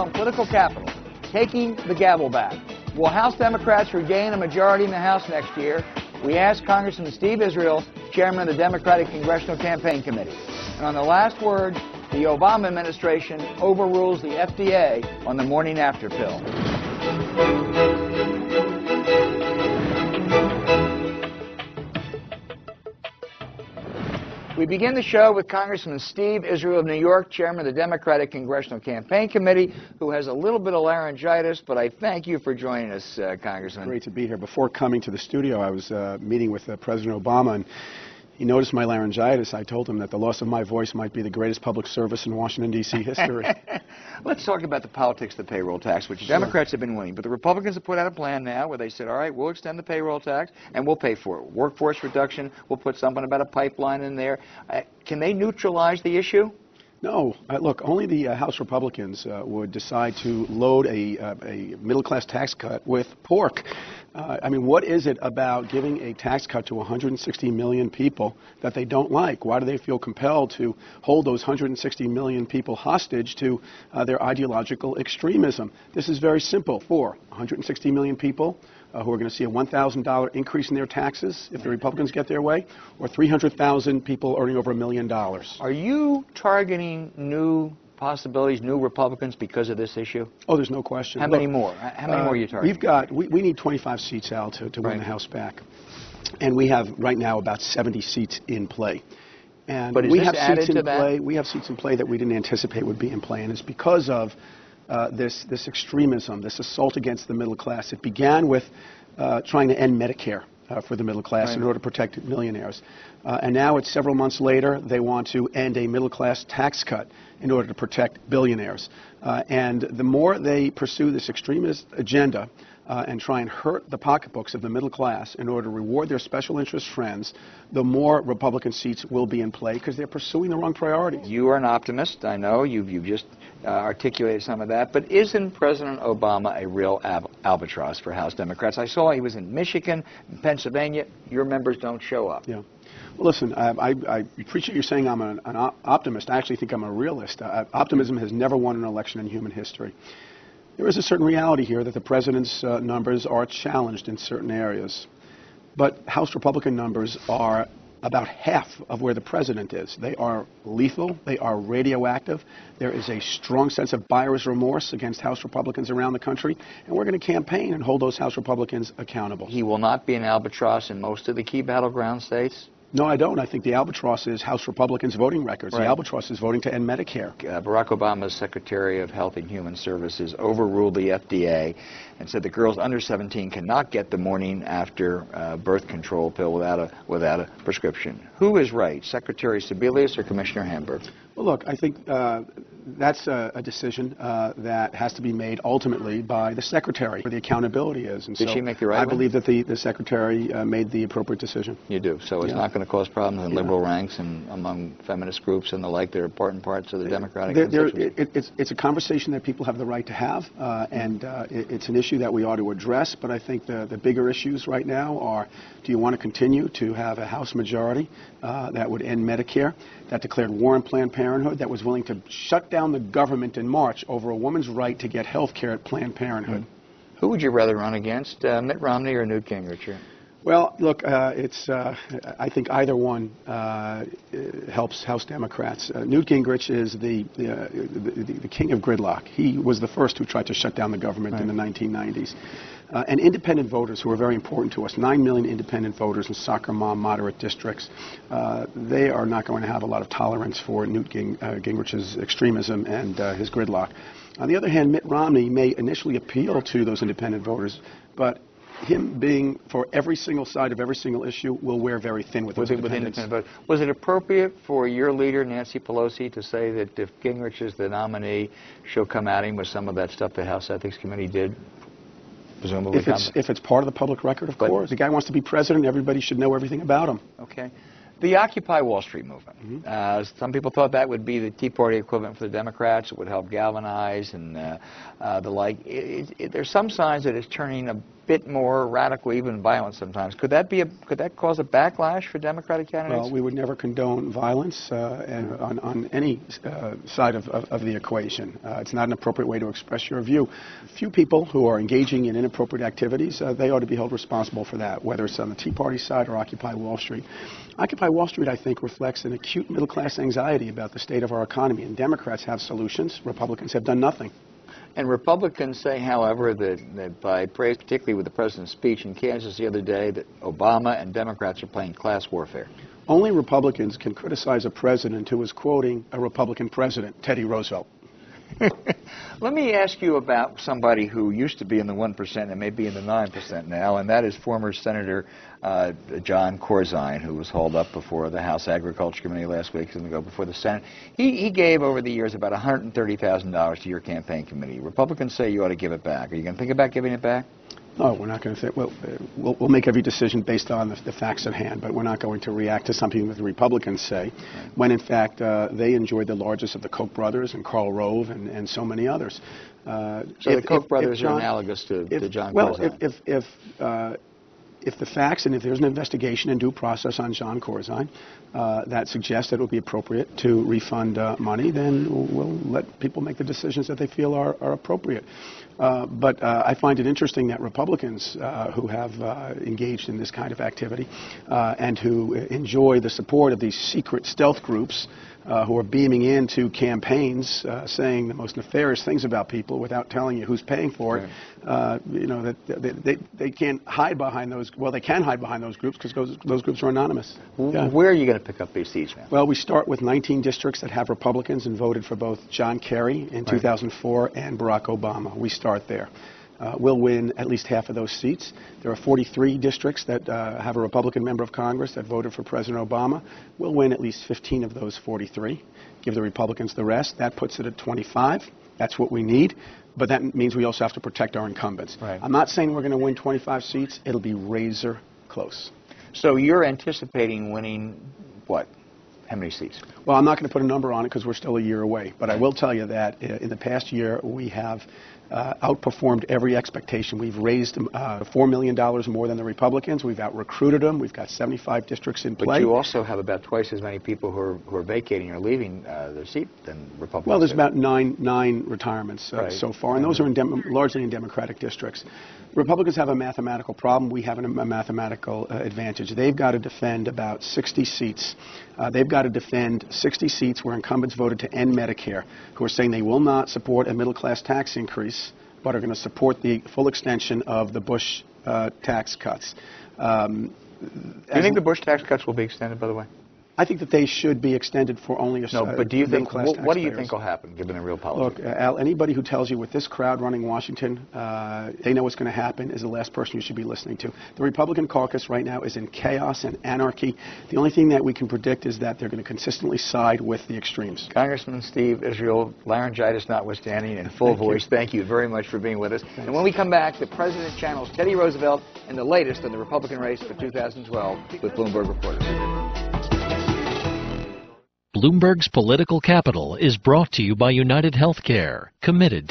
on political capital, taking the gavel back. Will House Democrats regain a majority in the House next year? We asked Congressman Steve Israel, chairman of the Democratic Congressional Campaign Committee. And on the last word, the Obama administration overrules the FDA on the morning after pill. We begin the show with Congressman Steve Israel of New York, chairman of the Democratic Congressional Campaign Committee, who has a little bit of laryngitis, but I thank you for joining us, Congressman. Great to be here. Before coming to the studio, I was meeting with President Obama, and he noticed my laryngitis. I told him that the loss of my voice might be the greatest public service in Washington, D.C. history. Let's talk about the politics of the payroll tax, which the Democrats have been winning. But the Republicans have put out a plan now where they said, all right, we'll extend the payroll tax and we'll pay for it. Workforce reduction, we'll put something about a pipeline in there. Can they neutralize the issue? No. Look, only the House Republicans would decide to load a middle-class tax cut with pork. I mean, what is it about giving a tax cut to 160 million people that they don't like? Why do they feel compelled to hold those 160 million people hostage to their ideological extremism? This is very simple. For 160 million people who are going to see a $1,000 increase in their taxes if the Republicans get their way, or 300,000 people earning over $1 million. Are you targeting new possibilities, new Republicans because of this issue? Oh, there's no question. How many more? How many more are you targeting? We need 25 seats, Al, to win the House back. And we have right now about 70 seats in play. And but is this added to that? We have seats in play that we didn't anticipate would be in play, and it's because of this extremism, this assault against the middle class. It began with trying to end Medicare for the middle class in order to protect millionaires. And now it's several months later, they want to end a middle class tax cut in order to protect billionaires. And the more they pursue this extremist agenda and try and hurt the pocketbooks of the middle class in order to reward their special interest friends, the more Republican seats will be in play because they're pursuing the wrong priorities. You are an optimist. I know you've just articulated some of that. But isn't President Obama a real albatross for House Democrats? I saw he was in Michigan, in Pennsylvania. Your members don't show up. Yeah. Well, listen, I appreciate you saying I'm an optimist. I actually think I'm a realist. Optimism has never won an election in human history. There is a certain reality here that the president's numbers are challenged in certain areas. But House Republican numbers are about half of where the president is. They are lethal. They are radioactive. There is a strong sense of buyer's remorse against House Republicans around the country, and we're going to campaign and hold those House Republicans accountable. He will not be an albatross in most of the key battleground states? No, I don't. I think the albatross is House Republicans' voting records. The albatross is voting to end Medicare. Barack Obama's Secretary of Health and Human Services overruled the FDA and said that girls under 17 cannot get the morning after birth control pill without a prescription. Who is right, Secretary Sebelius or Commissioner Hamburg? Well, look, I think that's a decision that has to be made ultimately by the Secretary, where the accountability is. And Did she make the right one? I believe that the Secretary made the appropriate decision. You do. So it's not going to cause problems in liberal ranks and among feminist groups and the like that are important parts of the Democratic constituency? It's a conversation that people have the right to have, and it's an issue that we ought to address. But I think the bigger issues right now are, do you want to continue to have a House majority that would end Medicare, that declared war on Planned Parenthood, that was willing to shut down the government in March over a woman's right to get health care at Planned Parenthood? Who would you rather run against, Mitt Romney or Newt Gingrich? Well, look, I think either one helps House Democrats. Newt Gingrich is the king of gridlock. He was the first who tried to shut down the government in the 1990s. And independent voters who are very important to us, 9 million independent voters in soccer mom moderate districts, they are not going to have a lot of tolerance for Newt Gingrich's extremism and his gridlock. On the other hand, Mitt Romney may initially appeal to those independent voters, but him being for every single side of every single issue will wear very thin with those independents. Was it appropriate for your leader, Nancy Pelosi, to say that if Gingrich is the nominee, she'll come at him with some of that stuff the House Ethics Committee did? Presumably if it's part of the public record, of course. The guy wants to be president, everybody should know everything about him. Okay. The Occupy Wall Street movement. Some people thought that would be the Tea Party equivalent for the Democrats. It would help galvanize and the like. There's some signs that it's turning a bit more radical, even violent sometimes. Could that cause a backlash for Democratic candidates? Well, we would never condone violence on any side of the equation. It's not an appropriate way to express your view. Few people who are engaging in inappropriate activities, they ought to be held responsible for that, whether it's on the Tea Party side or Occupy Wall Street. Occupy Wall Street, I think, reflects an acute middle-class anxiety about the state of our economy, and Democrats have solutions. Republicans have done nothing. And Republicans say, however, that by praise, particularly with the president's speech in Kansas the other day, that Obama and Democrats are playing class warfare. Only Republicans can criticize a president who is quoting a Republican president, Teddy Roosevelt. Let me ask you about somebody who used to be in the 1% and may be in the 9% now, and that is former Senator John Corzine, who was hauled up before the House Agriculture Committee last week, going to go before the Senate. He gave over the years about $130,000 to your campaign committee. Republicans say you ought to give it back. Are you going to think about giving it back? No, we're not going to say, well, we'll make every decision based on the facts at hand, but we're not going to react to something that the Republicans say, when in fact they enjoyed the largest of the Koch brothers and Karl Rove and so many others. So the Koch brothers are analogous to John Corzine? Well, if the facts and if there's an investigation and due process on John Corzine that suggests that it would be appropriate to refund money, then we'll let people make the decisions that they feel are appropriate. But I find it interesting that Republicans who have engaged in this kind of activity and who enjoy the support of these secret stealth groups who are beaming into campaigns saying the most nefarious things about people without telling you who's paying for it, you know, that they can't hide behind those. Well, they can hide behind those groups because those groups are anonymous. Where are you going to pick up these seats, man? Well, we start with 19 districts that have Republicans and voted for both John Kerry in 2004 and Barack Obama. We start there. We'll win at least half of those seats. There are 43 districts that have a Republican member of Congress that voted for President Obama. We'll win at least 15 of those 43. Give the Republicans the rest. That puts it at 25. That's what we need. But that means we also have to protect our incumbents. Right. I'm not saying we're going to win 25 seats. It'll be razor close. So you're anticipating winning what? How many seats? Well, I'm not going to put a number on it because we're still a year away. But I will tell you that in the past year, we have outperformed every expectation. We've raised $4 million more than the Republicans. We've out-recruited them. We've got 75 districts in play. But you also have about twice as many people who are vacating or leaving their seat than Republicans. Well, there's about nine retirements so far, and those are largely in Democratic districts. Republicans have a mathematical problem. We have a mathematical advantage. They've got to defend about 60 seats. They've got to defend 60 seats where incumbents voted to end Medicare, who are saying they will not support a middle-class tax increase, but are going to support the full extension of the Bush tax cuts. Do you think the Bush tax cuts will be extended, by the way? I think that they should be extended for only a No, but do you think, what do you think will happen, given the real politics? Look, Al, anybody who tells you with this crowd running Washington, they know what's going to happen is the last person you should be listening to. The Republican caucus right now is in chaos and anarchy. The only thing that we can predict is that they're going to consistently side with the extremes. Congressman Steve Israel, laryngitis notwithstanding, in full voice, thank you very much for being with us. And when we come back, the President channels Teddy Roosevelt and the latest on the Republican race for 2012 with Bloomberg reporters. Bloomberg's Political Capital is brought to you by United Healthcare, committed